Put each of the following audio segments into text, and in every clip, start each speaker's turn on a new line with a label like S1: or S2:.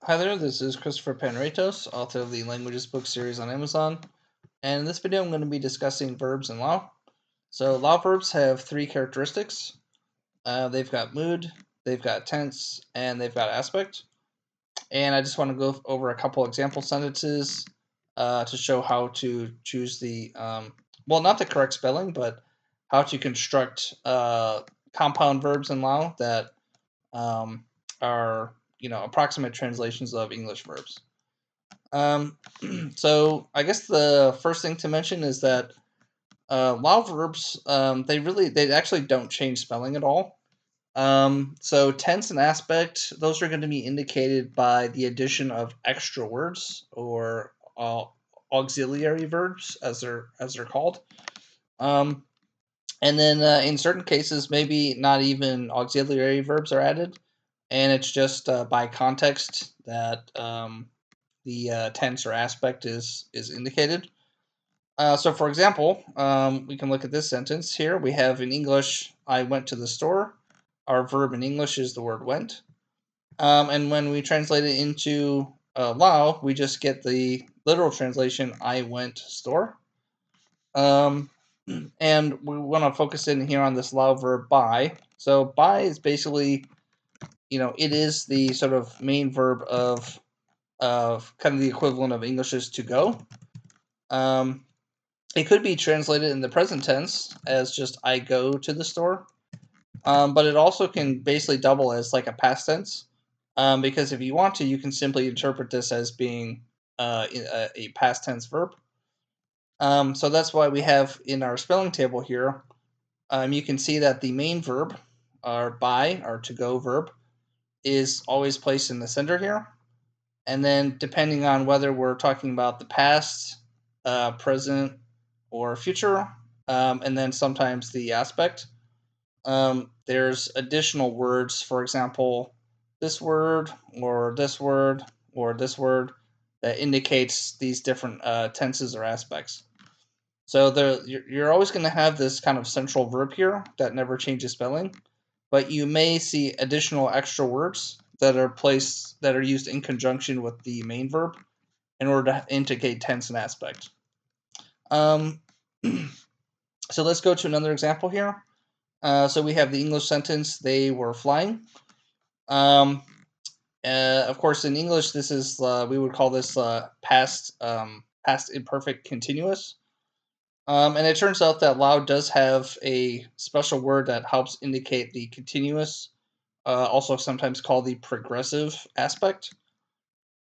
S1: Hi there, this is Christopher Panaretos, author of the Languages book series on Amazon, and in this video I'm going to be discussing verbs in Lao. So Lao verbs have three characteristics. They've got mood, they've got tense, and they've got aspect. And I just want to go over a couple example sentences to show how to choose the, well, not the correct spelling, but how to construct compound verbs in Lao that are, approximate translations of English verbs. So I guess the first thing to mention is that Lao verbs they actually don't change spelling at all. So tense and aspect, those are going to be indicated by the addition of extra words or auxiliary verbs, as they're called. Um, and then in certain cases, maybe not even auxiliary verbs are added, and it's just by context that the tense or aspect is indicated. So, for example, we can look at this sentence here. We have in English, I went to the store. Our verb in English is the word went. And when we translate it into Lao, we just get the literal translation, I went store. And we want to focus in here on this Lao verb by. So, by is basically, it is the sort of main verb of kind of the equivalent of English's to go. It could be translated in the present tense as just I go to the store, but it also can basically double as like a past tense, because if you want to, you can simply interpret this as being a past tense verb. So that's why we have in our spelling table here, you can see that the main verb, our by, our to go verb, is always placed in the center here. And then depending on whether we're talking about the past, present, or future, and then sometimes the aspect. There's additional words, for example, this word, or this word, or this word, that indicates these different tenses or aspects. So you're always going to have this kind of central verb here that never changes spelling, but you may see additional extra words that are used in conjunction with the main verb in order to indicate tense and aspect. Um, so let's go to another example here. So we have the English sentence, they were flying. Of course, in English, this is we would call this past imperfect continuous. And it turns out that Lao does have a special word that helps indicate the continuous, also sometimes called the progressive aspect.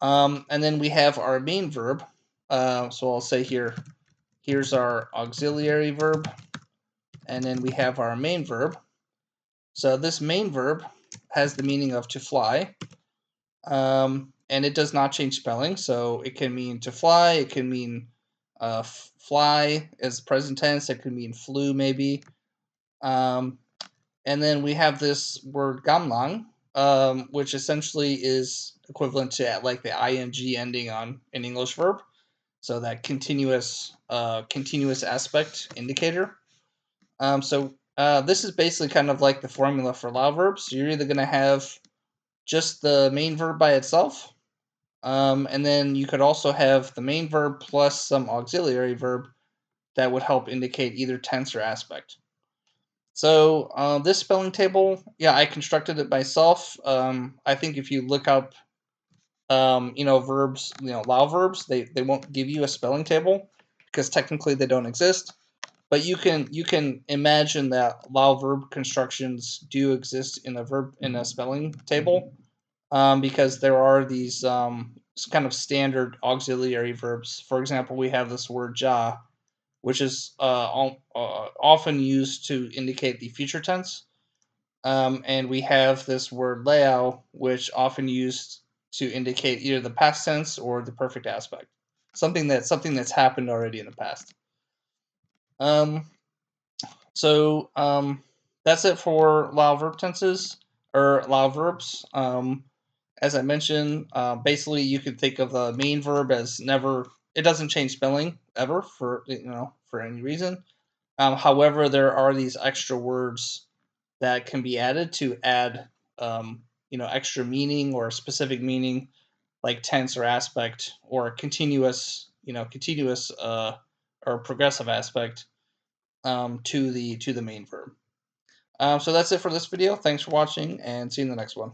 S1: And then we have our main verb. So I'll say here, here's our auxiliary verb, and then we have our main verb. So this main verb has the meaning of to fly, and it does not change spelling. So it can mean to fly, it can mean fly as present tense, it could mean flew maybe. And then we have this word gamlang, which essentially is equivalent to like the ing ending on an English verb. So that continuous aspect indicator. This is basically kind of like the formula for Lao verbs. You're either going to have just the main verb by itself, and then you could also have the main verb plus some auxiliary verb that would help indicate either tense or aspect. So this spelling table, yeah, I constructed it myself. I think if you look up, verbs, Lao verbs, they won't give you a spelling table because technically they don't exist. But you can imagine that Lao verb constructions do exist in a spelling table, because there are these kind of standard auxiliary verbs. For example, we have this word ja, which is often used to indicate the future tense. And we have this word lao, which often used to indicate either the past tense or the perfect aspect, something that's happened already in the past. Um, so that's it for Lao verb tenses or Lao verbs. As I mentioned, basically you could think of the main verb as never. It doesn't change spelling ever for any reason. However, there are these extra words that can be added to add extra meaning or specific meaning like tense or aspect or continuous, continuous or progressive aspect to the main verb. So that's it for this video. Thanks for watching, and see you in the next one.